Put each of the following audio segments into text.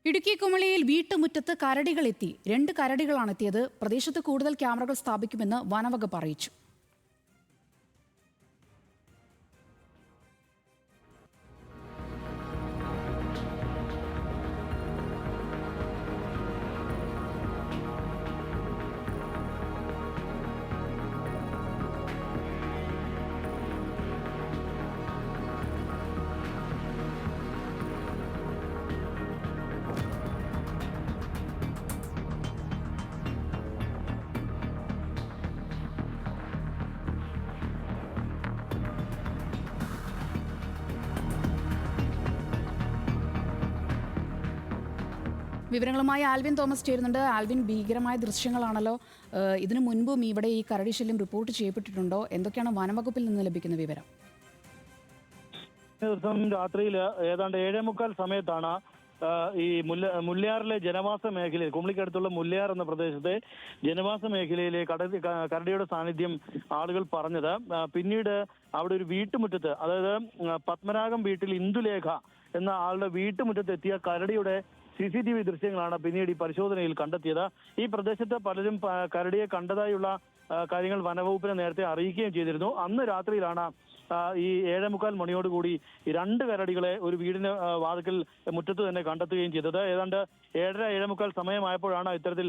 ഇടുക്കി കുമളിയിൽ വീട്ടുമുറ്റത്ത് കരടികളെത്തി. 2 കരടികളാണ് എത്തിയത്. പ്രദേശത്ത് കൂടുതൽ ക്യാമറകൾ സ്ഥാപിക്കുമെന്ന് വനവകുപ്പ് അറിയിച്ചു. വിവരങ്ങളുമായി ആൽവിൻ തോമസ് ചേരുന്നുണ്ട്. ആൽവിൻ, ഭീകരമായ ദൃശ്യങ്ങളാണല്ലോ. ഇതിനു മുൻപും ഇവിടെ ഈ കരടി ശല്യം റിപ്പോർട്ട് ചെയ്യപ്പെട്ടിട്ടുണ്ടോ? എന്തൊക്കെയാണ് വനംവകുപ്പിൽ നിന്ന് ലഭിക്കുന്ന വിവരം? ദിവസം രാത്രിയിൽ ഏതാണ്ട് 7:45 സമയത്താണ് ഈ മുല്ലയാറിലെ ജനവാസ മേഖലയിൽ, കുമളിക്കടുത്തുള്ള മുല്ലയാർ എന്ന പ്രദേശത്തെ ജനവാസ മേഖലയിലെ കരടിയുടെ സാന്നിധ്യം ആളുകൾ പറഞ്ഞത്. പിന്നീട് അവിടെ ഒരു വീട്ടുമുറ്റത്ത്, അതായത് പത്മനാഭം വീട്ടിൽ ഇന്ദുലേഖ എന്ന ആളുടെ വീട്ടുമുറ്റത്ത് എത്തിയ കരടിയുടെ CCTV ദൃശ്യങ്ങളാണ് പിന്നീട് ഈ പരിശോധനയിൽ കണ്ടെത്തിയത്. ഈ പ്രദേശത്ത് പലരും കരടിയെ കണ്ടതായുള്ള കാര്യങ്ങൾ വനവകുപ്പിനെ നേരത്തെ അറിയിക്കുകയും ചെയ്തിരുന്നു. അന്ന് രാത്രിയിലാണ് ഈ 7:45 മണിയോടുകൂടി ഈ 2 കരടികളെ ഒരു വീടിന് വാതിക്കൽ മുറ്റത്ത് തന്നെ കണ്ടെത്തുകയും ചെയ്തത്. ഏതാണ്ട് 7:30-7:45 സമയമായപ്പോഴാണ് ഇത്തരത്തിൽ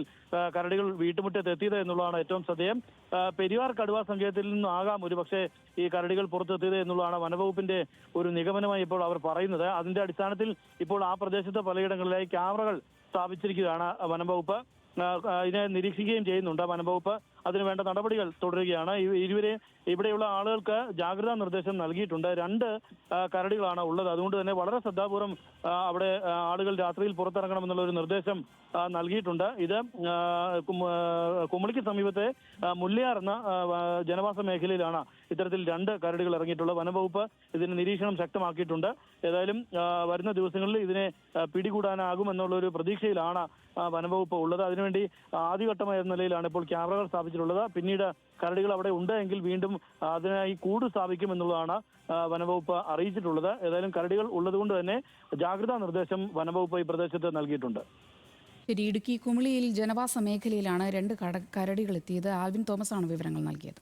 കരടികൾ വീട്ടുമുറ്റത്ത് എത്തിയത് എന്നുള്ളതാണ് ഏറ്റവും ശ്രദ്ധേയം. പെരിയാർ കടുവാ സങ്കേതത്തിൽ നിന്നാകാം ഒരുപക്ഷെ ഈ കരടികൾ പുറത്തെത്തിയത് എന്നുള്ളതാണ് വനവകുപ്പിന്റെ ഒരു നിഗമനമായി ഇപ്പോൾ അവർ പറയുന്നത്. അതിന്റെ അടിസ്ഥാനത്തിൽ ഇപ്പോൾ ആ പ്രദേശത്ത് പലയിടങ്ങളിലായി ക്യാമറകൾ സ്ഥാപിച്ചിരിക്കുകയാണ് വനംവകുപ്പ്. ഇതിനെ നിരീക്ഷിക്കുകയും ചെയ്യുന്നുണ്ട് വനംവകുപ്പ്. അതിനുവേണ്ട നടപടികൾ തുടരുകയാണ്. ഇവിടെയുള്ള ആളുകൾക്ക് ജാഗ്രതാ നിർദ്ദേശം നൽകിയിട്ടുണ്ട്. 2 കരടികളാണ് ഉള്ളത്. അതുകൊണ്ട് തന്നെ വളരെ ശ്രദ്ധാപൂർവം അവിടെ ആളുകൾ രാത്രിയിൽ പുറത്തിറങ്ങണമെന്നുള്ള ഒരു നിർദ്ദേശം നൽകിയിട്ടുണ്ട്. ഇത് കുമളിക്ക് സമീപത്തെ മുല്ലയാർ എന്ന ജനവാസ മേഖലയിലാണ് ഇത്തരത്തിൽ 2 കരടികൾ ഇറങ്ങിയിട്ടുള്ളത്. വനംവകുപ്പ് ഇതിന് നിരീക്ഷണം ശക്തമാക്കിയിട്ടുണ്ട്. ഏതായാലും വരുന്ന ദിവസങ്ങളിൽ ഇതിനെ പിടികൂടാനാകുമെന്നുള്ളൊരു പ്രതീക്ഷയിലാണ് വനംവകുപ്പ് ഉള്ളത്. അതിനുവേണ്ടി ആദ്യഘട്ടമായ നിലയിലാണ് ഇപ്പോൾ ക്യാമറകൾ സ്ഥാപിച്ചിട്ടുള്ളത്. പിന്നീട് കരടികൾ അവിടെ ഉണ്ട് എങ്കിൽ വീണ്ടും അതിനായി കൂട് സ്ഥാപിക്കുമെന്നുള്ളതാണ് വനംവകുപ്പ് അറിയിച്ചിട്ടുള്ളത്. ഏതായാലും കരടികൾ ഉള്ളതുകൊണ്ട് തന്നെ ജാഗ്രതാ നിർദ്ദേശം വനംവകുപ്പ് ഈ പ്രദേശത്ത് നൽകിയിട്ടുണ്ട്. ഇടുക്കി കുമളിയിൽ ജനവാസ മേഖലയിലാണ് 2 കരടികൾ എത്തിയത്. ആൽവിൻ തോമസ് ആണ് വിവരങ്ങൾ നൽകിയത്.